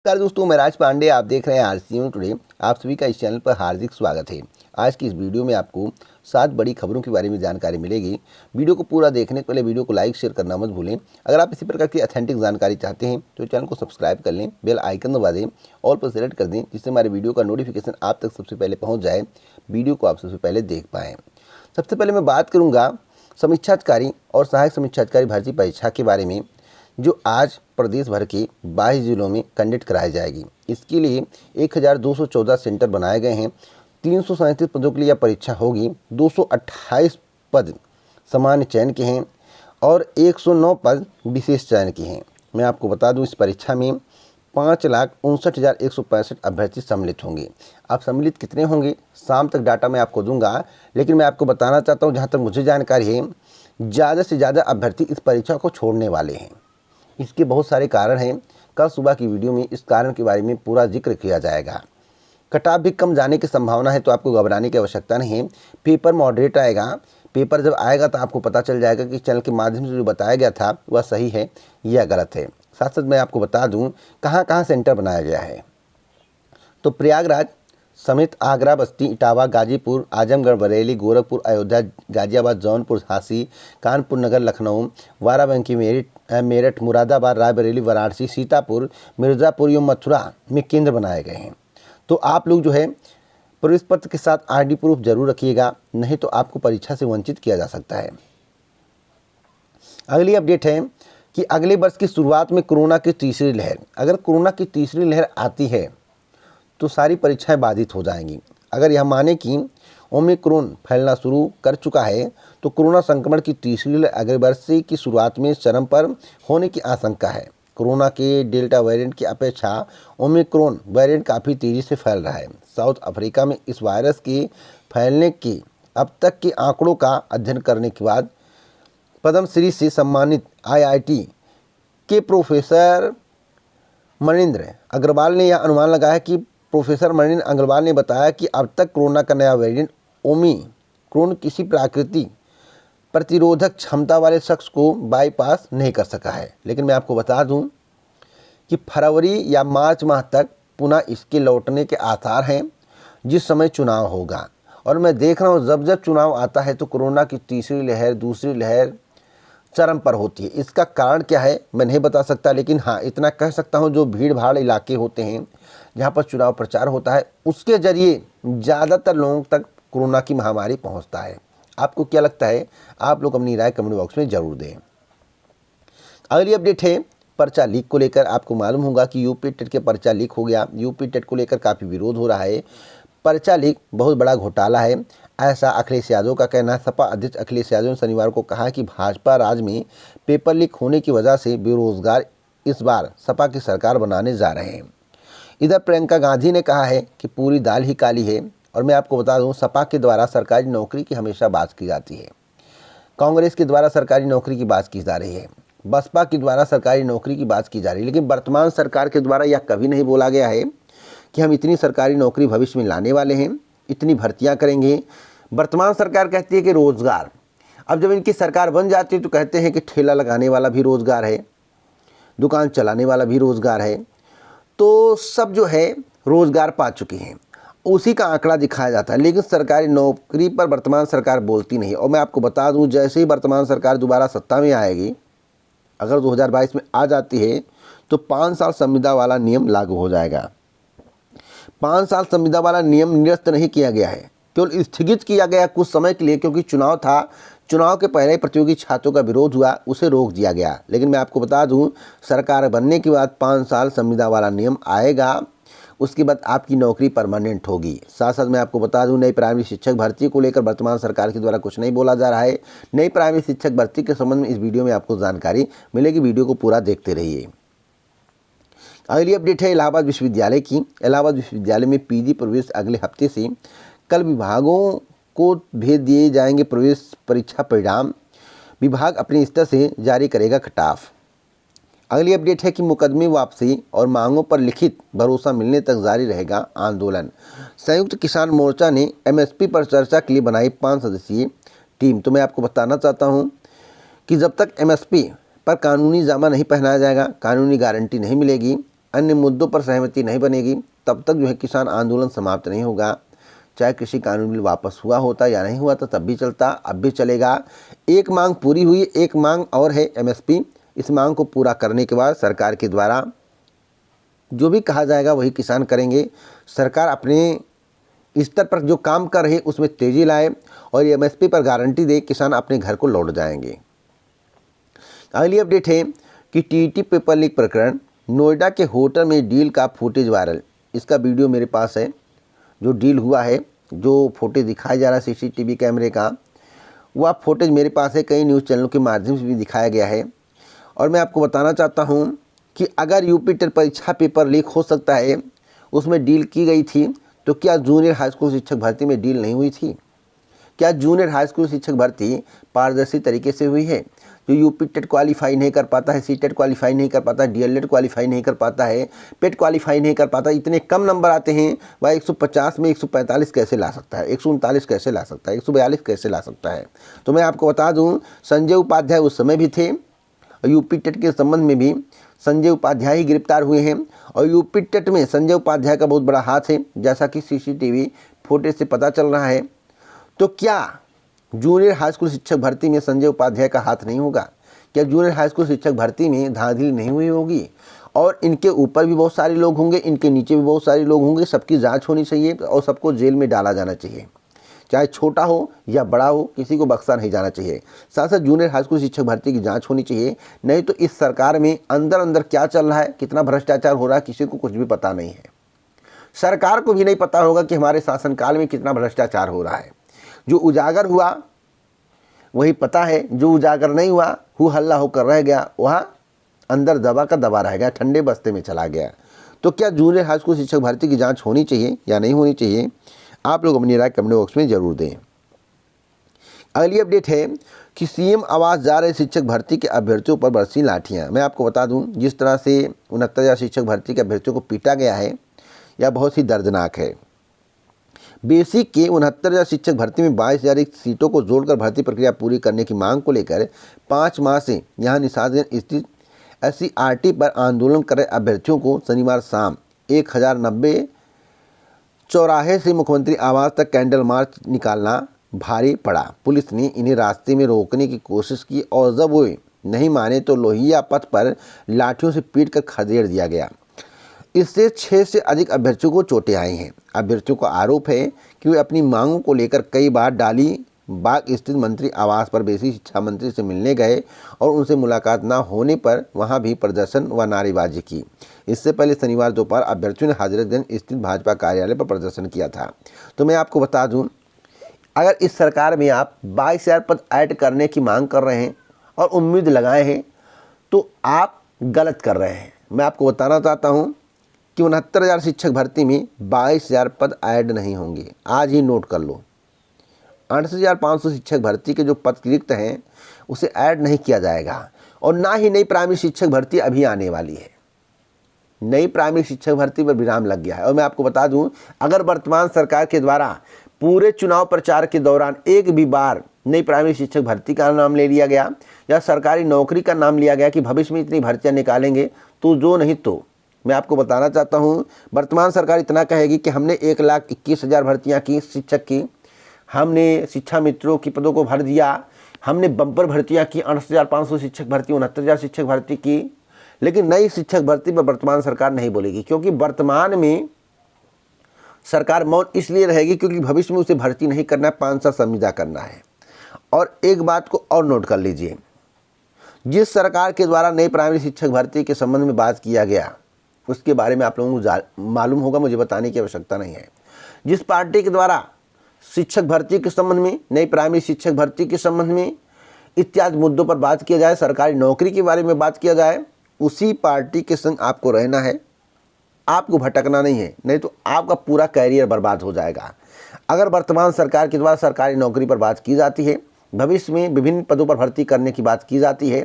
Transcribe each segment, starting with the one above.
नमस्कार दोस्तों, मैं राज पांडे। आप देख रहे हैं आरसीयू टुडे। आप सभी का इस चैनल पर हार्दिक स्वागत है। आज की इस वीडियो में आपको 7 बड़ी खबरों के बारे में जानकारी मिलेगी। वीडियो को पूरा देखने के पहले वीडियो को लाइक शेयर करना मत भूलें। अगर आप इसी प्रकार की ऑथेंटिक जानकारी चाहते हैं तो चैनल को सब्सक्राइब कर लें, बेल आइकन दबा दें, ऑल पर सेलेक्ट कर दें, जिससे हमारे वीडियो का नोटिफिकेशन आप तक सबसे पहले पहुँच जाए, वीडियो को आप सबसे पहले देख पाएँ। सबसे पहले मैं बात करूँगा समीक्षाधिकारी और सहायक समीक्षाधिकारी भर्ती परीक्षा के बारे में, जो आज प्रदेश भर के 22 जिलों में कंडक्ट कराई जाएगी। इसके लिए 1214 सेंटर बनाए गए हैं। 337 पदों के लिए यह परीक्षा होगी। 228 पद सामान्य चयन के हैं और 109 पद विशेष चयन के हैं। मैं आपको बता दूं, इस परीक्षा में 5,59,165 अभ्यर्थी सम्मिलित होंगे। अब सम्मिलित कितने होंगे, शाम तक डाटा मैं आपको दूंगा, लेकिन मैं आपको बताना चाहता हूं, जहां तक मुझे जानकारी है, ज़्यादा से ज़्यादा अभ्यर्थी इस परीक्षा को छोड़ने वाले हैं। इसके बहुत सारे कारण हैं। कल सुबह की वीडियो में इस कारण के बारे में पूरा जिक्र किया जाएगा। कटऑफ भी कम जाने की संभावना है, तो आपको घबराने की आवश्यकता नहीं है। पेपर मॉडरेट आएगा। पेपर जब आएगा तो आपको पता चल जाएगा कि चैनल के माध्यम से जो बताया गया था वह सही है या गलत है। साथ साथ मैं आपको बता दूं कहाँ कहाँ सेंटर बनाया गया है। तो प्रयागराज समेत आगरा, बस्ती, इटावा, गाजीपुर, आजमगढ़, बरेली, गोरखपुर, अयोध्या, गाजियाबाद, जौनपुर, झांसी, कानपुर नगर, लखनऊ, बाराबंकी, मेरठ, मुरादाबाद, रायबरेली, वाराणसी, सीतापुर, मिर्ज़ापुर एवं मथुरा में केंद्र बनाए गए हैं। तो आप लोग जो है प्रवेश पत्र के साथ आईडी प्रूफ जरूर रखिएगा, नहीं तो आपको परीक्षा से वंचित किया जा सकता है। अगली अपडेट है कि अगले वर्ष की शुरुआत में कोरोना की तीसरी लहर, अगर कोरोना की तीसरी लहर आती है तो सारी परीक्षाएं बाधित हो जाएंगी। अगर यह माने कि ओमिक्रॉन फैलना शुरू कर चुका है तो कोरोना संक्रमण की तीसरी लहर अगले वर्ष की शुरुआत में चरम पर होने की आशंका है। कोरोना के डेल्टा वेरिएंट की अपेक्षा ओमिक्रॉन वेरिएंट काफ़ी तेज़ी से फैल रहा है। साउथ अफ्रीका में इस वायरस के फैलने के अब तक के आंकड़ों का अध्ययन करने के बाद पद्मश्री से सम्मानित IIT के प्रोफेसर मणिंद्र अग्रवाल ने यह अनुमान लगाया कि प्रोफेसर मणिंद्र अग्रवाल ने बताया कि अब तक कोरोना का नया वेरिएंट ओमिक्रॉन किसी प्राकृतिक प्रतिरोधक क्षमता वाले शख्स को बाईपास नहीं कर सका है। लेकिन मैं आपको बता दूं कि फरवरी या मार्च माह तक पुनः इसके लौटने के आसार हैं, जिस समय चुनाव होगा। और मैं देख रहा हूं, जब जब चुनाव आता है तो कोरोना की तीसरी लहर, दूसरी लहर चरम पर होती है। इसका कारण क्या है मैं नहीं बता सकता, लेकिन हाँ इतना कह सकता हूँ, जो भीड़ भाड़ इलाके होते हैं जहाँ पर चुनाव प्रचार होता है, उसके जरिए ज़्यादातर लोगों तक कोरोना की महामारी पहुँचता है। आपको क्या लगता है? आप लोग अपनी राय कमेंट बॉक्स में ज़रूर दें। अगली अपडेट है पर्चा लीक को लेकर। आपको मालूम होगा कि यूपी टेट के पर्चा लीक हो गया। यूपी टेट को लेकर काफ़ी विरोध हो रहा है। पर्चा लीक बहुत बड़ा घोटाला है, ऐसा अखिलेश यादव का कहना है। सपा अध्यक्ष अखिलेश यादव ने शनिवार को कहा कि भाजपा राज में पेपर लीक होने की वजह से बेरोजगार इस बार सपा की सरकार बनाने जा रहे हैं। इधर प्रियंका गांधी ने कहा है कि पूरी दाल ही काली है। और मैं आपको बता दूं, सपा के द्वारा सरकारी नौकरी की हमेशा बात की जाती है, कांग्रेस के द्वारा सरकारी नौकरी की बात की जा रही है, बसपा के द्वारा सरकारी नौकरी की बात की जा रही है, लेकिन वर्तमान सरकार के द्वारा यह कभी नहीं बोला गया है कि हम इतनी सरकारी नौकरी भविष्य में लाने वाले हैं, इतनी भर्तियां करेंगे। वर्तमान सरकार कहती है कि रोजगार। अब जब इनकी सरकार बन जाती है तो कहते हैं कि ठेला लगाने वाला भी रोजगार है, दुकान चलाने वाला भी रोजगार है। तो सब जो है रोजगार पा चुके हैं, उसी का आंकड़ा दिखाया जाता है, लेकिन सरकारी नौकरी पर वर्तमान सरकार बोलती नहीं। और मैं आपको बता दूं, जैसे ही वर्तमान सरकार दोबारा सत्ता में आएगी, अगर 2022 में आ जाती है तो 5 साल संविदा वाला नियम लागू हो जाएगा। 5 साल संविदा वाला नियम निरस्त नहीं किया गया है, केवल स्थगित किया गया कुछ समय के लिए, क्योंकि चुनाव था। चुनाव के पहले प्रतियोगी छात्रों का विरोध हुआ, उसे रोक दिया गया। लेकिन मैं आपको बता दूं, सरकार बनने के बाद 5 साल संविदा वाला नियम आएगा, उसके बाद आपकी नौकरी परमानेंट होगी। साथ साथ मैं आपको बता दूं, नई प्राइमरी शिक्षक भर्ती को लेकर वर्तमान सरकार के द्वारा कुछ नहीं बोला जा रहा है। नई प्राइमरी शिक्षक भर्ती के संबंध में इस वीडियो में आपको जानकारी मिलेगी, वीडियो को पूरा देखते रहिए। अगली अपडेट है इलाहाबाद विश्वविद्यालय की। इलाहाबाद विश्वविद्यालय में PG प्रवेश अगले हफ्ते से कल विभागों को भेज दिए जाएंगे प्रवेश परीक्षा परिणाम। विभाग अपने स्तर से जारी करेगा कटऑफ। अगली अपडेट है कि मुकदमे वापसी और मांगों पर लिखित भरोसा मिलने तक जारी रहेगा आंदोलन। संयुक्त किसान मोर्चा ने MSP पर चर्चा के लिए बनाई 5 सदस्यीय टीम। तो मैं आपको बताना चाहता हूं कि जब तक MSP पर कानूनी जामा नहीं पहनाया जाएगा, कानूनी गारंटी नहीं मिलेगी, अन्य मुद्दों पर सहमति नहीं बनेगी तब तक जो है किसान आंदोलन समाप्त नहीं होगा। चाहे कृषि कानून बिल वापस हुआ होता या नहीं हुआ तो तब भी चलता, अब भी चलेगा। एक मांग पूरी हुई, एक मांग और है एमएसपी। इस मांग को पूरा करने के बाद सरकार के द्वारा जो भी कहा जाएगा वही किसान करेंगे। सरकार अपने स्तर पर जो काम कर रही उसमें तेजी लाए और एमएसपी पर गारंटी दे, किसान अपने घर को लौट जाएंगे। अगली अपडेट है कि टीटी पेपर लीक प्रकरण, नोएडा के होटल में डील का फुटेज वायरल। इसका वीडियो मेरे पास है, जो डील हुआ है, जो फुटेज दिखाया जा रहा है सीसीटीवी कैमरे का, वह फुटेज मेरे पास है। कई न्यूज़ चैनलों के माध्यम से भी दिखाया गया है। और मैं आपको बताना चाहता हूं कि अगर यूपी टेट परीक्षा पेपर लीक हो सकता है, उसमें डील की गई थी, तो क्या जूनियर हाई स्कूल शिक्षक भर्ती में डील नहीं हुई थी? क्या जूनियर हाई स्कूल शिक्षक भर्ती पारदर्शी तरीके से हुई है? जो यूपी टेट क्वालिफाई नहीं कर पाता है, सी टेट क्वालिफाई नहीं कर पाता है, डीएलएड क्वालिफाई नहीं कर पाता है, पेट क्वालिफाई नहीं कर पाता, इतने कम नंबर आते हैं, वह 150 में 145 कैसे ला सकता है, 139 कैसे ला सकता है, 142 कैसे ला सकता है? तो मैं आपको बता दूं, संजय उपाध्याय उस समय भी थे। यूपी टेट के संबंध में भी संजय उपाध्याय ही गिरफ्तार हुए हैं और यूपी टेट में संजय उपाध्याय का बहुत बड़ा हाथ है, जैसा कि सीसीटीवी फुटेज से पता चल रहा है। तो क्या जूनियर हाई स्कूल शिक्षक भर्ती में संजय उपाध्याय का हाथ नहीं होगा? क्या जूनियर हाई स्कूल शिक्षक भर्ती में धांधली नहीं हुई होगी? और इनके ऊपर भी बहुत सारे लोग होंगे, इनके नीचे भी बहुत सारे लोग होंगे। सबकी जांच होनी चाहिए और सबको जेल में डाला जाना चाहिए, चाहे छोटा हो या बड़ा हो, किसी को बख्शा नहीं जाना चाहिए। साथ साथ जूनियर हाई स्कूल शिक्षक भर्ती की जांच होनी चाहिए। नहीं तो इस सरकार में अंदर अंदर क्या चल रहा है, कितना भ्रष्टाचार हो रहा है, किसी को कुछ भी पता नहीं है। सरकार को भी नहीं पता होगा कि हमारे शासनकाल में कितना भ्रष्टाचार हो रहा है। जो उजागर हुआ वही पता है, जो उजागर नहीं हुआ, हु हल्ला होकर रह गया, वह अंदर दबा का दबा रह गया, ठंडे बस्ते में चला गया। तो क्या जूनियर हाई स्कूल शिक्षक भर्ती की जांच होनी चाहिए या नहीं होनी चाहिए? आप लोग अपनी राय कमेंट बॉक्स में जरूर दें। अगली अपडेट है कि सीएम आवास जा रहे शिक्षक भर्ती के अभ्यर्थियों पर बरसी लाठियां। मैं आपको बता दूं, जिस तरह से 69,000 शिक्षक भर्ती के अभ्यर्थियों को पीटा गया है, यह बहुत ही दर्दनाक है। बेसिक के 69,000 शिक्षक भर्ती में 22,000 सीटों को जोड़कर भर्ती प्रक्रिया पूरी करने की मांग को लेकर 5 माह से यहां निषादगंज स्थित SCRT पर आंदोलन कर रहे अभ्यर्थियों को शनिवार शाम 1090 चौराहे से मुख्यमंत्री आवास तक कैंडल मार्च निकालना भारी पड़ा। पुलिस ने इन्हें रास्ते में रोकने की कोशिश की और जब वो नहीं माने तो लोहिया पथ पर लाठियों से पीटकर खदेड़ दिया गया। इससे 6 से अधिक अभ्यर्थियों को चोटें आई हैं। अभ्यर्थियों का आरोप है कि वे अपनी मांगों को लेकर कई बार डाली बाग स्थित मंत्री आवास पर बेसिक शिक्षा मंत्री से मिलने गए और उनसे मुलाकात न होने पर वहां भी प्रदर्शन व नारेबाजी की। इससे पहले शनिवार दोपहर अभ्यर्थियों ने हजरतगंज स्थित भाजपा कार्यालय पर प्रदर्शन किया था। तो मैं आपको बता दूं, अगर इस सरकार में आप 22,000 पद ऐड करने की मांग कर रहे हैं और उम्मीद लगाए हैं तो आप गलत कर रहे हैं। मैं आपको बताना चाहता हूं कि 69,000 शिक्षक भर्ती में 22,000 पद ऐड नहीं होंगे। आज ही नोट कर लो, 68,500 शिक्षक भर्ती के जो पद रिक्त हैं उसे ऐड नहीं किया जाएगा। और ना ही नई प्राइमरी शिक्षक भर्ती अभी आने वाली है। नई प्राइमरी शिक्षक भर्ती पर विराम लग गया है। और मैं आपको बता दूं, अगर वर्तमान सरकार के द्वारा पूरे चुनाव प्रचार के दौरान एक भी बार नई प्राइमरी शिक्षक भर्ती का नाम ले लिया गया या सरकारी नौकरी का नाम लिया गया कि भविष्य में इतनी भर्तियां निकालेंगे, तो जो नहीं तो मैं आपको बताना चाहता हूं, वर्तमान सरकार इतना कहेगी कि हमने 1,21,000 भर्तियां की शिक्षक की, हमने शिक्षा मित्रों की पदों को भर दिया, हमने बम्पर भर्तियां की, 68,500 शिक्षक भर्ती, 69,000 शिक्षक भर्ती की। लेकिन नई शिक्षक भर्ती पर वर्तमान सरकार नहीं बोलेगी, क्योंकि वर्तमान में सरकार मौन इसलिए रहेगी क्योंकि भविष्य में उसे भर्ती नहीं करना है, 5 साल संविदा करना है। और एक बात को और नोट कर लीजिए, जिस सरकार के द्वारा नई प्राइमरी शिक्षक भर्ती के संबंध में बात किया गया उसके बारे में आप लोगों को मालूम होगा, मुझे बताने की आवश्यकता नहीं है। जिस पार्टी के द्वारा शिक्षक भर्ती के संबंध में, नई प्राइमरी शिक्षक भर्ती के संबंध में इत्यादि मुद्दों पर बात किया जाए, सरकारी नौकरी के बारे में बात किया जाए, उसी पार्टी के संग आपको रहना है, आपको भटकना नहीं है, नहीं तो आपका पूरा कैरियर बर्बाद हो जाएगा। अगर वर्तमान सरकार के द्वारा सरकारी नौकरी पर बात की जाती है, भविष्य में विभिन्न पदों पर भर्ती करने की बात की जाती है,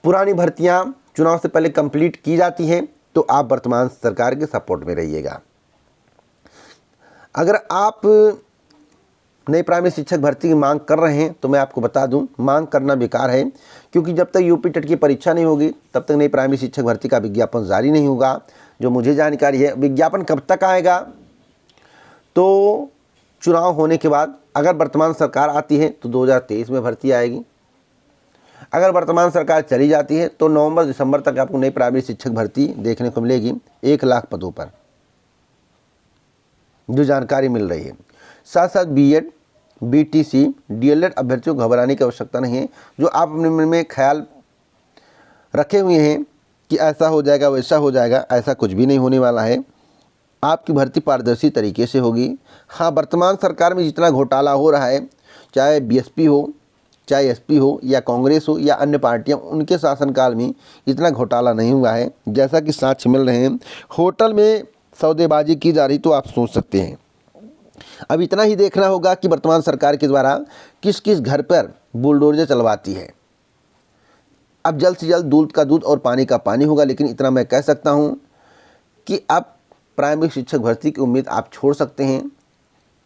पुरानी भर्तियां चुनाव से पहले कंप्लीट की जाती हैं, तो आप वर्तमान सरकार के सपोर्ट में रहिएगा। अगर आप नई प्राइमरी शिक्षक भर्ती की मांग कर रहे हैं तो मैं आपको बता दूं, मांग करना बेकार है, क्योंकि जब तक यूपी टेट की परीक्षा नहीं होगी तब तक नई प्राइमरी शिक्षक भर्ती का विज्ञापन जारी नहीं होगा। जो मुझे जानकारी है। विज्ञापन कब तक आएगा? तो चुनाव होने के बाद अगर वर्तमान सरकार आती है तो 2023 में भर्ती आएगी। अगर वर्तमान सरकार चली जाती है तो नवंबर दिसंबर तक आपको नई प्राइमरी शिक्षक भर्ती देखने को मिलेगी 1 लाख पदों पर, जो जानकारी मिल रही है। साथ साथ बीएड, बीटीसी, डीएलएड अभ्यर्थियों को घबराने की आवश्यकता नहीं है। जो आप अपने मन में ख्याल रखे हुए हैं कि ऐसा हो जाएगा वैसा हो जाएगा, ऐसा कुछ भी नहीं होने वाला है। आपकी भर्ती पारदर्शी तरीके से होगी। हाँ, वर्तमान सरकार में जितना घोटाला हो रहा है, चाहे बीएसपी हो, चाहे एसपी हो या कांग्रेस हो या अन्य पार्टियां, उनके शासनकाल में इतना घोटाला नहीं हुआ है। जैसा कि साक्ष्य मिल रहे हैं, होटल में सौदेबाजी की जा रही, तो आप सोच सकते हैं। अब इतना ही देखना होगा कि वर्तमान सरकार के द्वारा किस किस घर पर बुलडोजर चलवाती है। अब जल्द से जल्द दूध का दूध और पानी का पानी होगा। लेकिन इतना मैं कह सकता हूँ कि अब प्राइमरी शिक्षक भर्ती की उम्मीद आप छोड़ सकते हैं,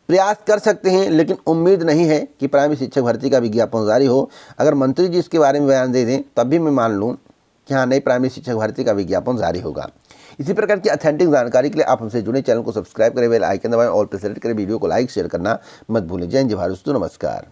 प्रयास कर सकते हैं, लेकिन उम्मीद नहीं है कि प्राइमरी शिक्षक भर्ती का विज्ञापन जारी हो। अगर मंत्री जी इसके बारे में बयान दे दें तब भी मैं मान लूँ कि हाँ, नई प्राइमरी शिक्षक भर्ती का विज्ञापन जारी होगा। इसी प्रकार की ऑथेंटिक जानकारी के लिए आप हमसे जुड़े, चैनल को सब्सक्राइब करें, बेल आइकन दबाएं और प्रेस करें, वीडियो को लाइक शेयर करना मत भूलें। जय हिंद, जय भारत दोस्तों, नमस्कार।